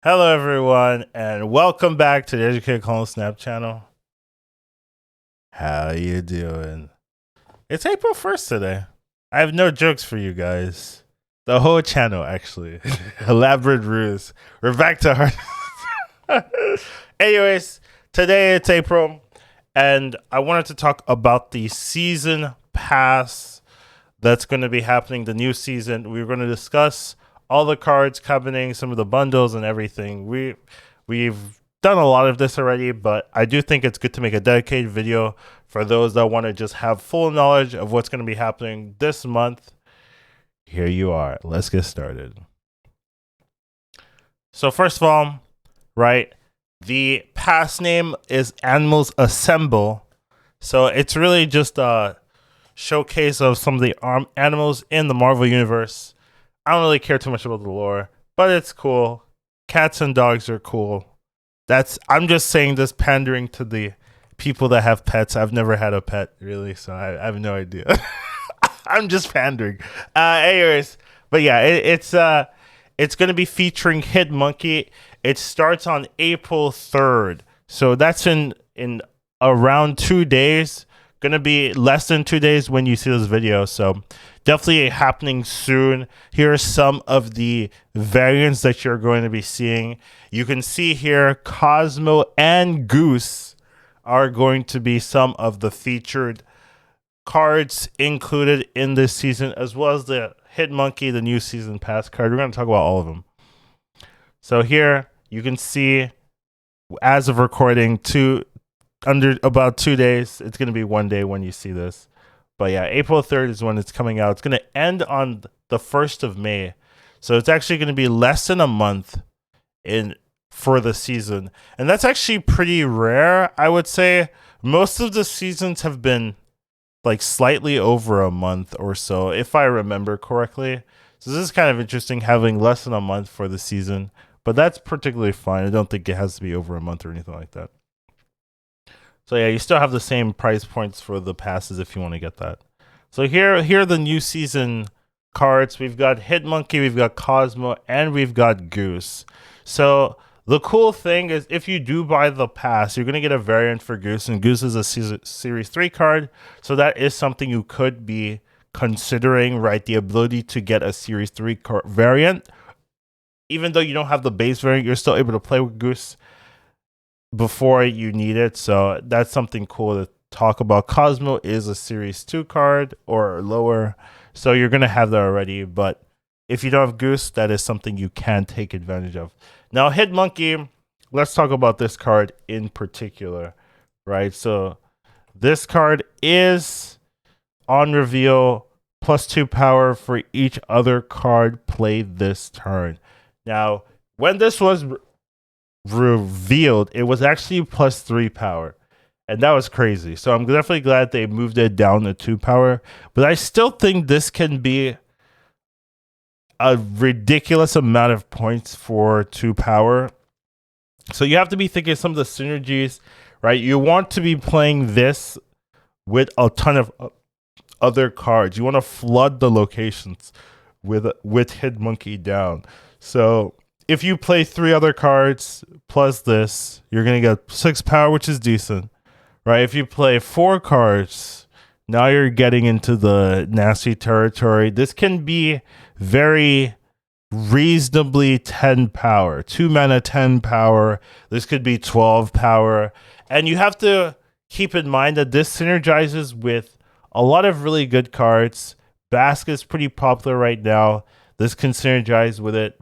Hello, everyone, and welcome back to the Educated Clone Snap channel. How you doing? It's April 1st today. I have no jokes for you guys. The whole channel, actually. Elaborate ruse. We're back to hard. Anyways, today it's April, and I wanted to talk about the season pass that's going to be happening, the new season. We're going to discuss all the cards coming, some of the bundles and everything. We've done a lot of this already, but I do think it's good to make a dedicated video for those that want to just have full knowledge of what's going to be happening this month. Here you are. Let's get started. So first of all, right, the pass name is Animals Assemble. So it's really just a showcase of some of the animals in the Marvel Universe. I don't really care too much about the lore, but it's cool. Cats and dogs are cool. I'm just saying this pandering to the people that have pets. I've never had a pet, really, so I have no idea. I'm just pandering. Anyways, but yeah, it's going to be featuring Hit Monkey. It starts on April 3rd, so that's in around 2 days. Gonna be less than 2 days when you see this video, so definitely happening soon. Here are some of the variants that you're going to be seeing. You can see here Cosmo and Goose are going to be some of the featured cards included in this season, as well as the Hit Monkey, the new season pass card. We're going to talk about all of them. So here you can see, as of recording, under about 2 days. It's going to be 1 day when you see this. But yeah, April 3rd is when it's coming out. It's going to end on the 1st of May. So it's actually going to be less than a month for the season. And that's actually pretty rare, I would say. Most of the seasons have been like slightly over a month or so, if I remember correctly. So this is kind of interesting, having less than a month for the season. But that's particularly fine. I don't think it has to be over a month or anything like that. So yeah, you still have the same price points for the passes if you want to get that. So here are the new season cards. We've got Hit Monkey, we've got Cosmo, and we've got Goose. So the cool thing is, if you do buy the pass, you're going to get a variant for Goose, and Goose is a Series 3 card. So that is something you could be considering, right? The ability to get a Series 3 variant. Even though you don't have the base variant, you're still able to play with Goose before you need it, so that's something cool to talk about. Cosmo is a Series 2 card or lower, so you're going to have that already, but if you don't have Goose, that is something you can take advantage of. Now, Hit Monkey, let's talk about this card in particular, right? So this card is on reveal +2 power for each other card played this turn. Now, when this was revealed, it was actually +3 power, and that was crazy. So I'm definitely glad they moved it down to 2 power, but I still think this can be a ridiculous amount of points for 2 power. So you have to be thinking some of the synergies, right? You want to be playing this with a ton of other cards. You want to flood the locations with Hit Monkey down. So if you play 3 other cards plus this, you're going to get 6 power, which is decent, right? If you play 4 cards, now you're getting into the nasty territory. This can be very reasonably 10 power. 2 mana, 10 power. This could be 12 power. And you have to keep in mind that this synergizes with a lot of really good cards. Basket's pretty popular right now. This can synergize with it.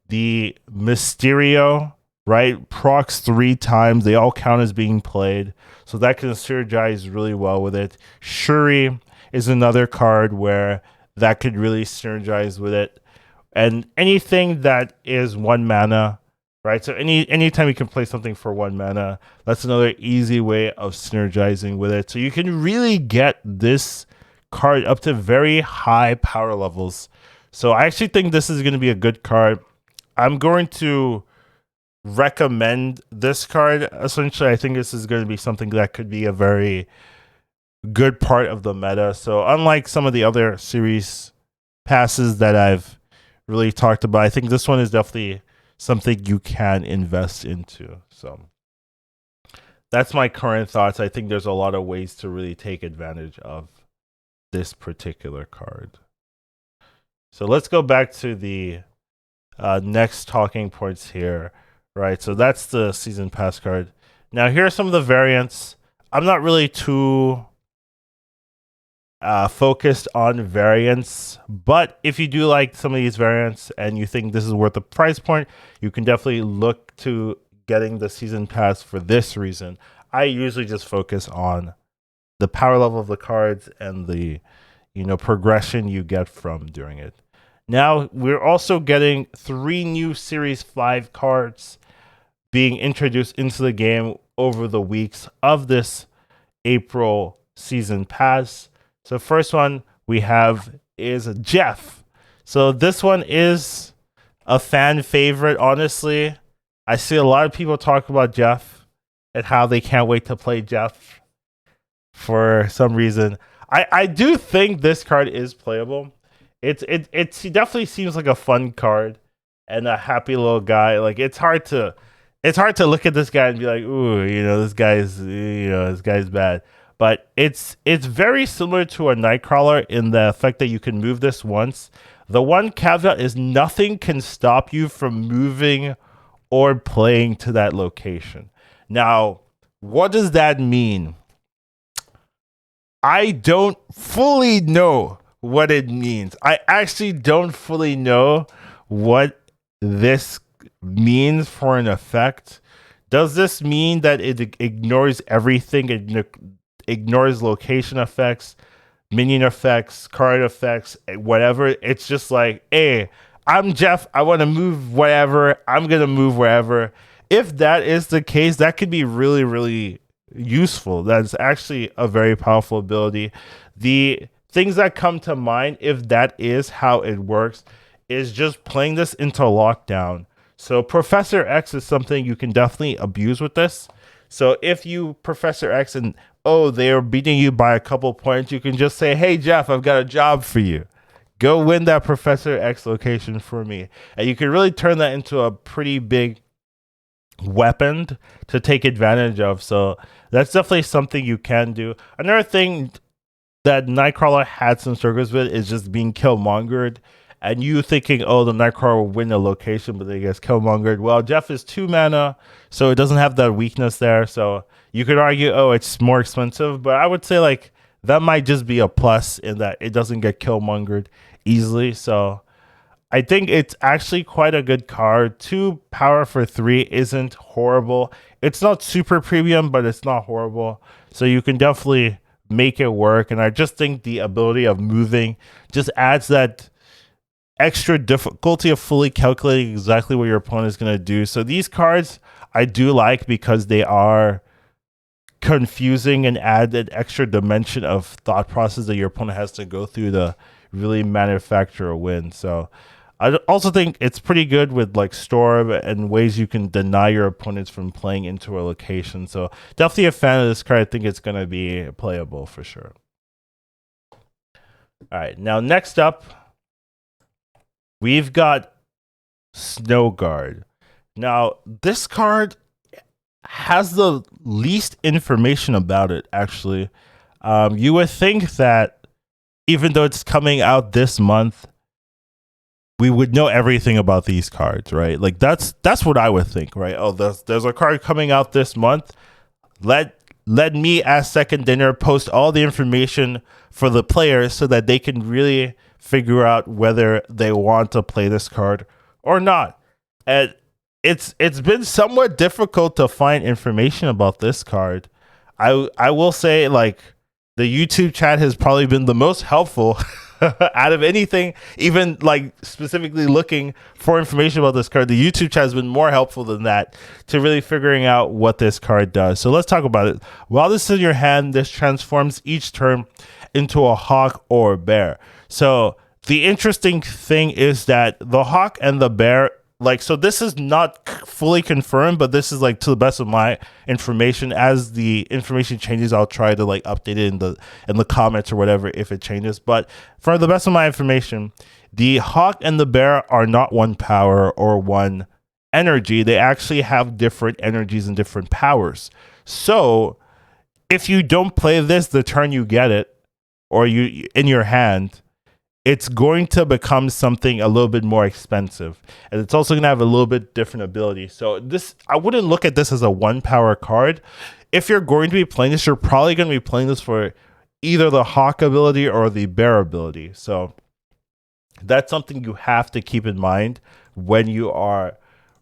The Mysterio, right, procs 3 times. They all count as being played, so that can synergize really well with it. Shuri is another card where that could really synergize with it. And anything that is 1 mana, right? So anytime you can play something for 1 mana, that's another easy way of synergizing with it. So you can really get this card up to very high power levels. So I actually think this is going to be a good card. I'm going to recommend this card. Essentially, I think this is going to be something that could be a very good part of the meta. So unlike some of the other series passes that I've really talked about, I think this one is definitely something you can invest into. So that's my current thoughts. I think there's a lot of ways to really take advantage of this particular card. So let's go back to the next talking points here, right? So that's the season pass card. Now here are some of the variants. I'm not really too focused on variants, but if you do like some of these variants and you think this is worth the price point, you can definitely look to getting the season pass for this reason. I usually just focus on the power level of the cards and the progression you get from doing it. Now we're also getting 3 new Series 5 cards being introduced into the game over the weeks of this April season pass. So first one we have is Jeff. So this one is a fan favorite, honestly. I see a lot of people talk about Jeff and how they can't wait to play Jeff for some reason. I do think this card is playable. He definitely seems like a fun card and a happy little guy. Like it's hard to look at this guy and be like, ooh, this guy's bad. But it's very similar to a Nightcrawler in the effect that you can move this once. The one caveat is nothing can stop you from moving or playing to that location. Now, what does that mean? I don't fully know what it means. I actually don't fully know what this means for an effect. Does this mean that it ignores everything? It ignores location effects, minion effects, card effects, whatever. It's just like, hey, I'm Jeff. I want to move wherever. I'm going to move wherever. If that is the case, that could be really, really useful. That's actually a very powerful ability. The things that come to mind, if that is how it works, is just playing this into lockdown. So Professor X is something you can definitely abuse with this. So if you Professor X and they're beating you by a couple points, you can just say, hey Jeff, I've got a job for you. Go win that Professor X location for me. And you can really turn that into a pretty big weapon to take advantage of. So that's definitely something you can do. Another thing that Nightcrawler had some struggles with is just being Killmongered. And you thinking, the Nightcrawler will win the location, but they get Killmongered. Well, Jeff is 2 mana, so it doesn't have that weakness there. So you could argue, it's more expensive. But I would say, like, that might just be a plus in that it doesn't get Killmongered easily. So I think it's actually quite a good card. 2 power for 3 isn't horrible. It's not super premium, but it's not horrible. So you can definitely make it work. And I just think the ability of moving just adds that extra difficulty of fully calculating exactly what your opponent is going to do. So these cards I do like because they are confusing and add an extra dimension of thought process that your opponent has to go through to really manufacture a win. So I also think it's pretty good with like Storm and ways you can deny your opponents from playing into a location. So definitely a fan of this card. I think it's going to be playable for sure. All right, now next up, we've got SnowGuard. Now, this card has the least information about it, actually. You would think that even though it's coming out this month, we would know everything about these cards, right? Like that's what I would think, right? There's a card coming out this month. Let me as Second Dinner post all the information for the players so that they can really figure out whether they want to play this card or not. And it's been somewhat difficult to find information about this card. I will say, like, the YouTube chat has probably been the most helpful out of anything, even like specifically looking for information about this card. The YouTube chat has been more helpful than that to really figuring out what this card does. So let's talk about it. While this is in your hand, this transforms each turn into a hawk or a bear. So the interesting thing is that the hawk and the bear, like, so this is not fully confirmed, but this is like to the best of my information. As the information changes, I'll try to like update it in the comments or whatever if it changes. But for the best of my information, the hawk and the bear are not 1 power or 1 energy, they actually have different energies and different powers. So if you don't play this the turn you get it, or you in your hand, it's going to become something a little bit more expensive, and it's also going to have a little bit different ability. So this, I wouldn't look at this as a 1-power card. If you're going to be playing this, you're probably going to be playing this for either the Hawk ability or the Bear ability. So that's something you have to keep in mind when you are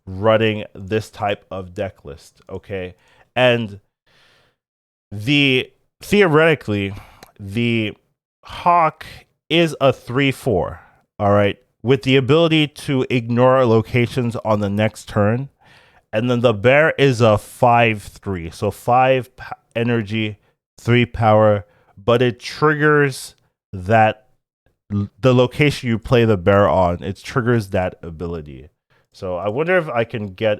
running this type of deck list, okay? And theoretically, the Hawk is a 3/4, all right, with the ability to ignore locations on the next turn. And then the Bear is a 5/3, so 5 energy, 3 power, but it triggers that the location you play the Bear on, it triggers that ability. So I wonder if I can get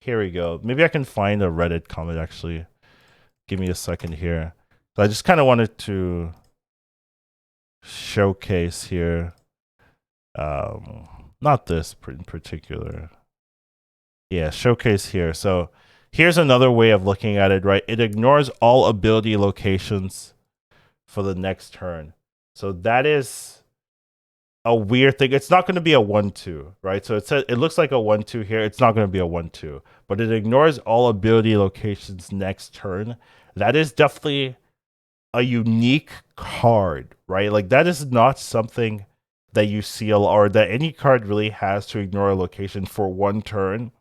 here we go. Maybe I can find a Reddit comment actually. Give me a second here. So I just kind of wanted to showcase here. Not this in particular. Yeah, showcase here. So here's another way of looking at it, right? It ignores all ability locations for the next turn. So that is a weird thing. It's not going to be a 1/2, right? So it looks like a 1/2 here. It's not going to be a 1/2, but it ignores all ability locations next turn. That is definitely a unique card, right? Like that is not something that you see or that any card really has to ignore a location for 1 turn.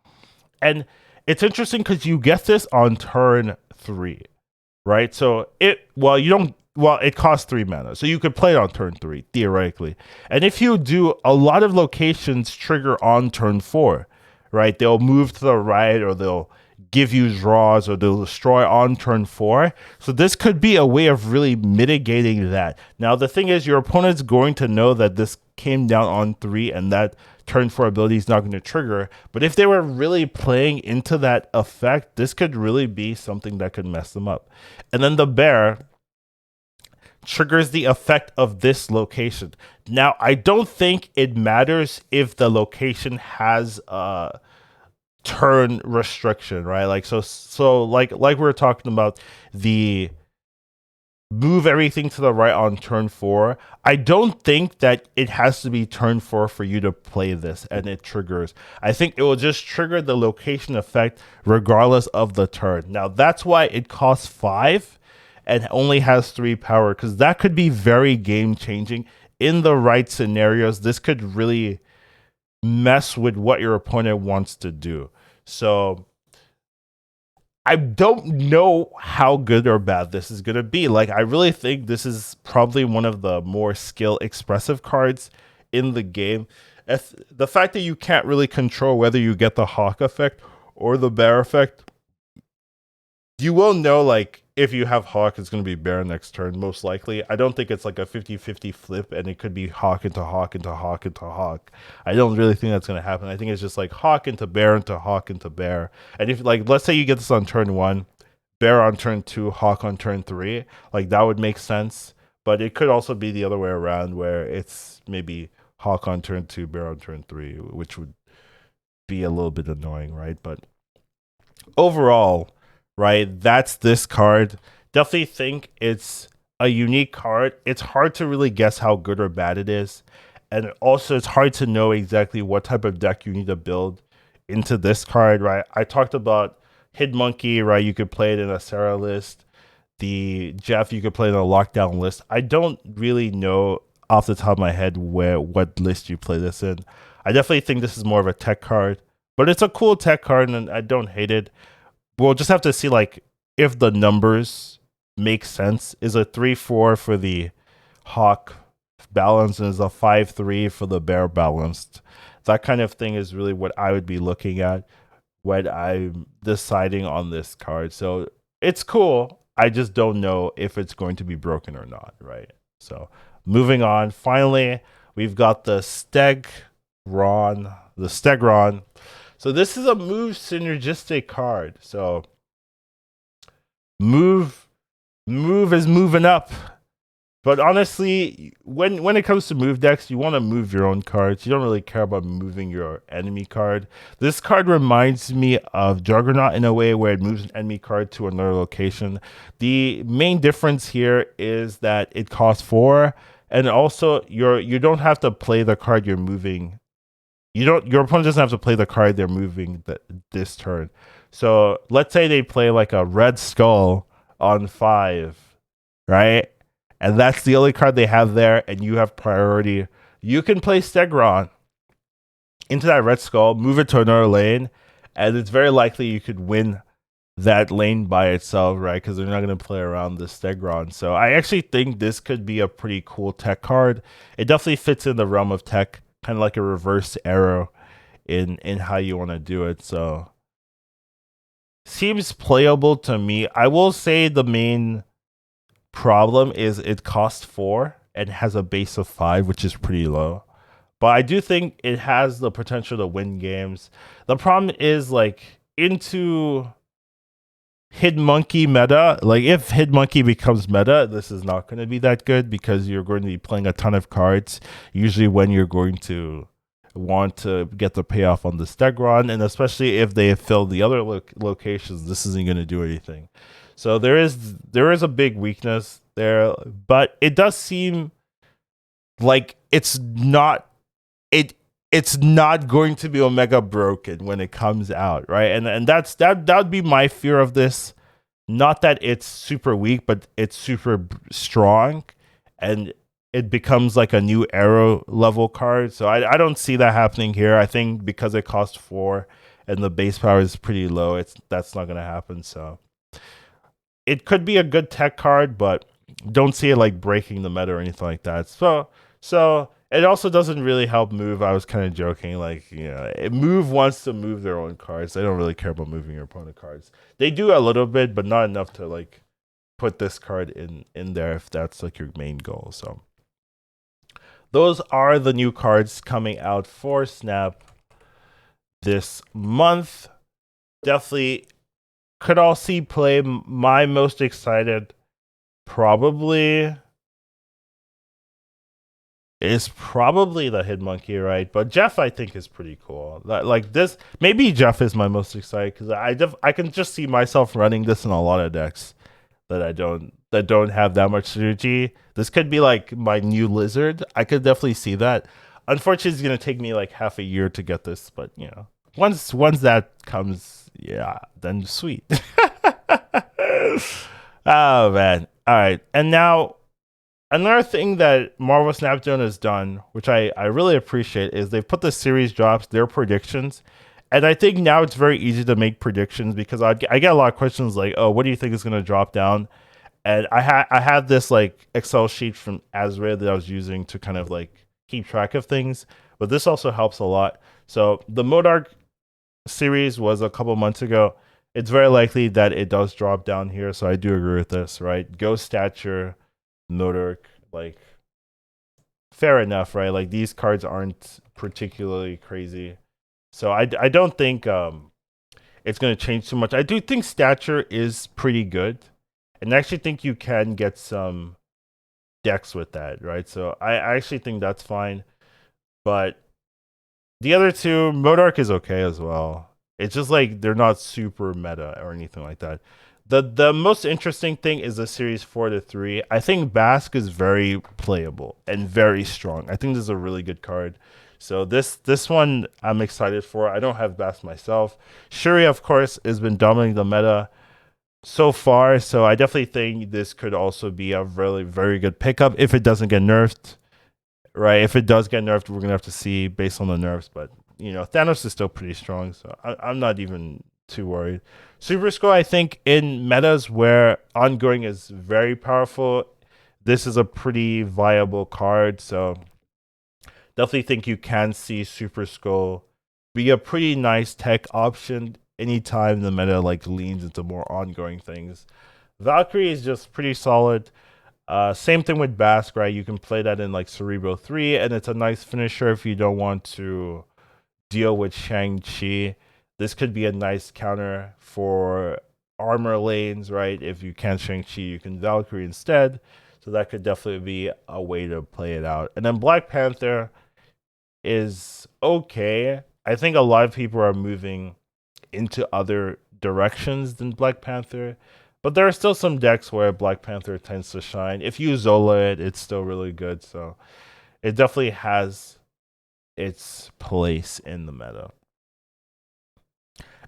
And it's interesting because you get this on turn 3, right? So it costs 3 mana. So you could play it on turn 3, theoretically. And if you do, a lot of locations trigger on turn 4, right? They'll move to the right, or they'll give you draws, or they'll destroy on turn 4. So this could be a way of really mitigating that. Now, the thing is, your opponent's going to know that this came down on 3 and that turn 4 ability is not going to trigger. But if they were really playing into that effect, this could really be something that could mess them up. And then the Bear triggers the effect of this location. Now, I don't think it matters if the location has a turn restriction, right? Like like we were talking about the move everything to the right on turn 4. I don't think that it has to be turn 4 for you to play this and it triggers. I think it will just trigger the location effect regardless of the turn. Now, that's why it costs 5 and only has 3 power, because that could be very game changing in the right scenarios. This could really mess with what your opponent wants to do. So I don't know how good or bad this is going to be. Like, I really think this is probably one of the more skill expressive cards in the game. The fact that you can't really control whether you get the Hawk effect or the Bear effect, you will know, like, if you have Hawk, it's going to be Bear next turn, most likely. I don't think it's like a 50-50 flip, and it could be Hawk into Hawk into Hawk into Hawk. I don't really think that's going to happen. I think it's just like Hawk into Bear into Hawk into Bear. And if, like, let's say you get this on turn 1, Bear on turn 2, Hawk on turn 3, like, that would make sense. But it could also be the other way around, where it's maybe Hawk on turn 2, Bear on turn 3, which would be a little bit annoying, right? But overall, right, that's this card. Definitely think it's a unique card. It's hard to really guess how good or bad it is. And also, it's hard to know exactly what type of deck you need to build into this card, right? I talked about Hid Monkey, right? You could play it in a Sarah list. The Jeff, you could play it in a Lockdown list. I don't really know off the top of my head what list you play this in. I definitely think this is more of a tech card, but it's a cool tech card, and I don't hate it. We'll just have to see, like, if the numbers make sense. Is a 3/4 for the Hawk balanced, and is a 5/3 for the Bear balanced? That kind of thing is really what I would be looking at when I'm deciding on this card. So it's cool. I just don't know if it's going to be broken or not, right? So moving on. Finally, we've got the Stegron. So this is a move synergistic card. So move is moving up. But honestly, when it comes to move decks, you want to move your own cards. You don't really care about moving your enemy card. This card reminds me of Juggernaut in a way where it moves an enemy card to another location. The main difference here is that it costs 4, and also you don't have to play the card you're moving. Your opponent doesn't have to play the card they're moving this turn. So let's say they play like a red skull on 5, right? And that's the only card they have there, and you have priority. You can play Stegron into that red skull, move it to another lane, and it's very likely you could win that lane by itself, right? Because they're not going to play around the Stegron. So I actually think this could be a pretty cool tech card. It definitely fits in the realm of tech, kind of like a reverse arrow in how you want to do it. So seems playable to me. I will say the main problem is it costs 4 and has a base of 5, which is pretty low. But I do think it has the potential to win games. The problem is like into Hidden Monkey meta, like if Hidden Monkey becomes meta, this is not going to be that good because you're going to be playing a ton of cards, usually when you're going to want to get the payoff on the Stegron, and especially if they have filled the other locations, this isn't going to do anything. So there is a big weakness there, but it does seem like it's not going to be Omega broken when it comes out, right? And that would be my fear of this. Not that it's super weak, but it's super strong, and it becomes like a new arrow level card. So I don't see that happening here. I think because it costs 4 and the base power is pretty low, that's not gonna happen. So it could be a good tech card, but don't see it like breaking the meta or anything like that. So it also doesn't really help Move. I was kind of joking, like, you know, Move wants to move their own cards. They don't really care about moving your opponent cards. They do a little bit, but not enough to like put this card in there if that's like your main goal. So those are the new cards coming out for Snap this month. Definitely could all see play. My most excited probably the Hidden Monkey, right? But Jeff, I think, is pretty cool. Like this, maybe Jeff is my most excited because I can just see myself running this in a lot of decks that don't have that much synergy. This could be like my new Lizard. I could definitely see that. Unfortunately, it's gonna take me like half a year to get this, but you know, once that comes, yeah, then sweet. Oh man. All right. And now another thing that Marvel Snap Zone has done, which I really appreciate, is they've put the series drops, their predictions. And I think now it's very easy to make predictions because I get a lot of questions like, oh, what do you think is going to drop down? And I had this like Excel sheet from Azrael that I was using to kind of like keep track of things. But this also helps a lot. So the Modark series was a couple months ago. It's very likely that it does drop down here. So I do agree with this, right? Ghost Stature, Modark, like fair enough, right? Like these cards aren't particularly crazy. So I don't think it's going to change too much. I do think Stature is pretty good. And I actually think you can get some decks with that, right? So I actually think that's fine. But the other two, Modark is okay as well. It's just like they're not super meta or anything like that. The most interesting thing is the series 4 to 3. I think Basque is very playable and very strong. I think this is a really good card. So this one I'm excited for. I don't have Basque myself. Shuri, of course, has been dominating the meta so far. So I definitely think this could also be a really, very good pickup if it doesn't get nerfed. Right? If it does get nerfed, we're gonna have to see based on the nerfs. But you know, Thanos is still pretty strong, so I'm not even too worried. Super Skull, I think, in metas where ongoing is very powerful, this is a pretty viable card. So definitely think you can see Super Skull be a pretty nice tech option anytime the meta like leans into more ongoing things. Valkyrie is just pretty solid. Same thing with Basque, right? You can play that in like Cerebro 3, and it's a nice finisher if you don't want to deal with Shang-Chi. This could be a nice counter for armor lanes, right? If you can't Shang-Chi, you can Valkyrie instead. So that could definitely be a way to play it out. And then Black Panther is okay. I think a lot of people are moving into other directions than Black Panther. But there are still some decks where Black Panther tends to shine. If you Zola it, it's still really good. So it definitely has its place in the meta.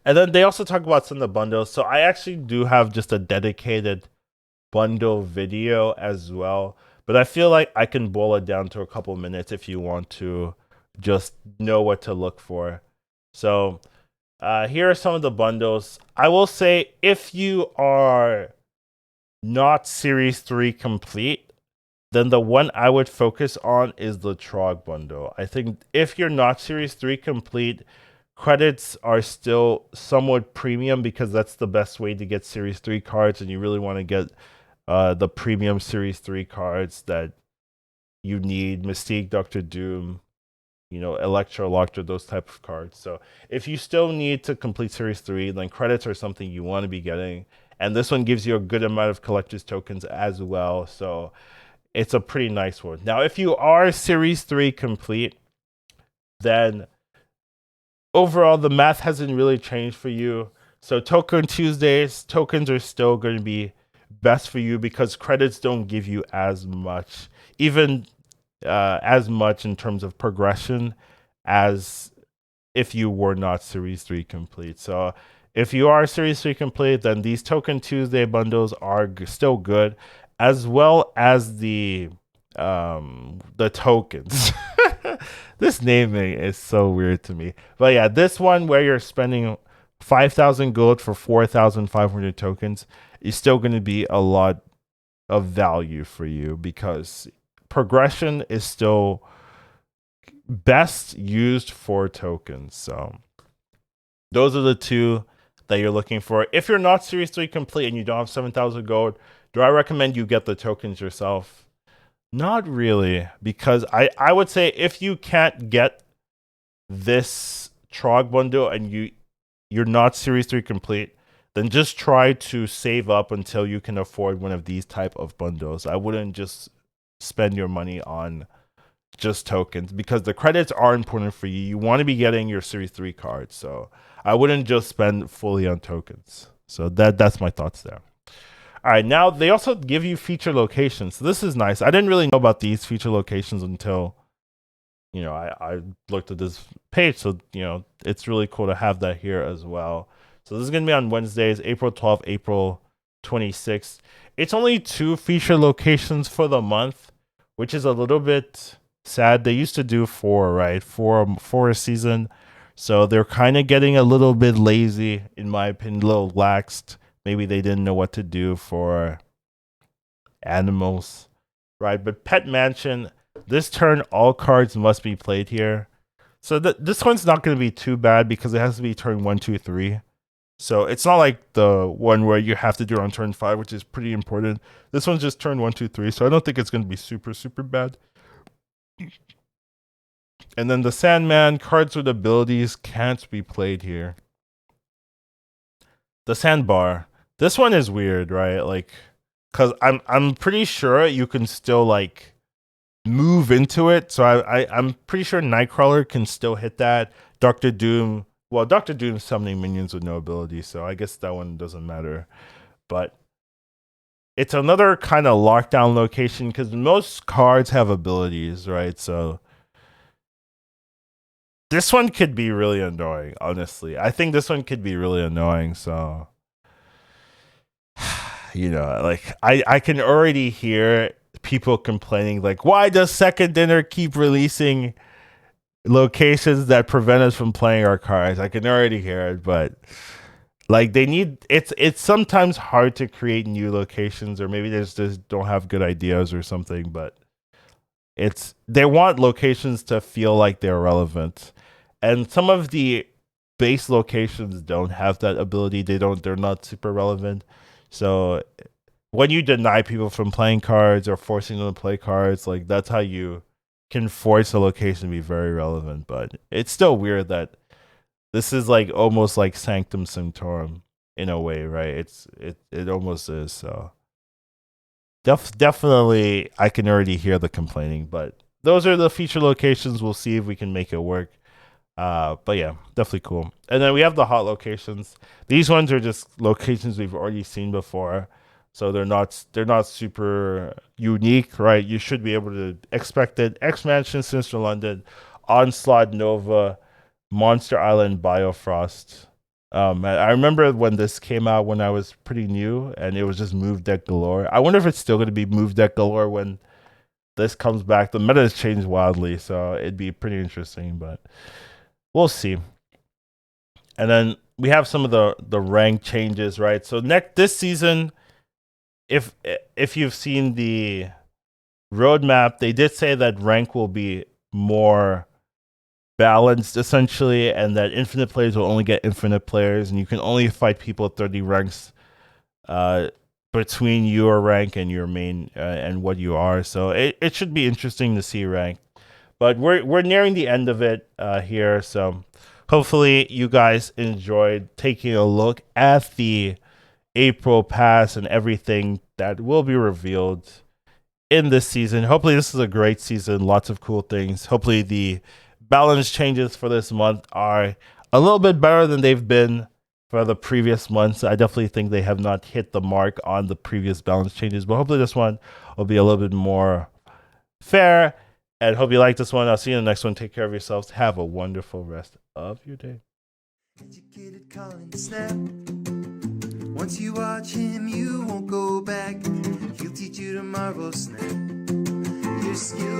And then they also talk about some of the bundles. So I actually do have just a dedicated bundle video as well. But I feel like I can boil it down to a couple minutes if you want to just know what to look for. So here are some of the bundles. I will say if you are not Series 3 complete, then the one I would focus on is the Trog bundle. I think if you're not Series 3 complete, credits are still somewhat premium because that's the best way to get Series 3 cards, and you really want to get the premium Series 3 cards that you need. Mystique, Doctor Doom, Electro, Loctor, those type of cards. So if you still need to complete Series 3, then credits are something you want to be getting. And this one gives you a good amount of collector's tokens as well. So it's a pretty nice one. Now, if you are Series 3 complete, then overall, the math hasn't really changed for you. So Token Tuesdays, tokens are still going to be best for you because credits don't give you as much, even as much in terms of progression as if you were not Series 3 complete. So if you are Series 3 complete, then these Token Tuesday bundles are still good, as well as the tokens. This naming is so weird to me. But yeah, this one where you're spending 5,000 gold for 4,500 tokens is still going to be a lot of value for you because progression is still best used for tokens. So those are the two that you're looking for. If you're not Series 3 complete and you don't have 7,000 gold, do I recommend you get the tokens yourself? Not really, because I would say if you can't get this Trog bundle and you're not Series 3 complete, then just try to save up until you can afford one of these type of bundles. I wouldn't just spend your money on just tokens because the credits are important for you. You want to be getting your Series 3 cards, so I wouldn't just spend fully on tokens. So that's my thoughts there. All right, now they also give you feature locations. So this is nice. I didn't really know about these feature locations until, I looked at this page. So, it's really cool to have that here as well. So this is going to be on Wednesdays, April 12th, April 26th. It's only 2 feature locations for the month, which is a little bit sad. They used to do 4, right? 4 a season. So they're kind of getting a little bit lazy, in my opinion, a little laxed. Maybe they didn't know what to do for animals, right? But Pet Mansion, this turn, all cards must be played here. So this one's not going to be too bad because it has to be turn 1, 2, 3. So it's not like the one where you have to do it on turn 5, which is pretty important. This one's just turn 1, 2, 3. So I don't think it's going to be super, super bad. And then the Sandman, cards with abilities can't be played here. The Sandbar. This one is weird, right? Like, cause I'm pretty sure you can still like move into it. So I'm pretty sure Nightcrawler can still hit that. Doctor Doom. Well, Doctor Doom's summoning minions with no ability, so I guess that one doesn't matter. But it's another kind of lockdown location because most cards have abilities, right? So this one could be really annoying, honestly. I think this one could be really annoying, so like I can already hear people complaining like, why does Second Dinner keep releasing locations that prevent us from playing our cards? I can already hear it, but like it's sometimes hard to create new locations, or maybe they just don't have good ideas or something, but they want locations to feel like they're relevant. And some of the base locations don't have that ability. They're not super relevant. So when you deny people from playing cards or forcing them to play cards, like that's how you can force a location to be very relevant. But it's still weird that this is like almost like Sanctum Sanctorum in a way, right? It almost is. So definitely, I can already hear the complaining, but those are the feature locations. We'll see if we can make it work. But yeah, definitely cool. And then we have the hot locations. These ones are just locations we've already seen before, so they're not super unique, right? You should be able to expect it. X Mansion, Sinister London, Onslaught, Nova, Monster Island, Biofrost. I remember when this came out when I was pretty new, and it was just move deck galore. I wonder if it's still going to be move deck galore when this comes back. The meta has changed wildly, so it'd be pretty interesting, but we'll see. And then we have some of the rank changes, right? So this season, if you've seen the roadmap, they did say that rank will be more balanced essentially, and that infinite players will only get infinite players, and you can only fight people 30 ranks between your rank and your main and what you are. So it should be interesting to see rank. But we're nearing the end of it here, so hopefully you guys enjoyed taking a look at the April pass and everything that will be revealed in this season. Hopefully this is a great season, lots of cool things. Hopefully the balance changes for this month are a little bit better than they've been for the previous months. I definitely think they have not hit the mark on the previous balance changes, but hopefully this one will be a little bit more fair. And hope you like this one. I'll see you in the next one. Take care of yourselves. Have a wonderful rest of your day. Educated calling snap. Once you watch him, you won't go back. He'll teach you to marvel snap. Your skill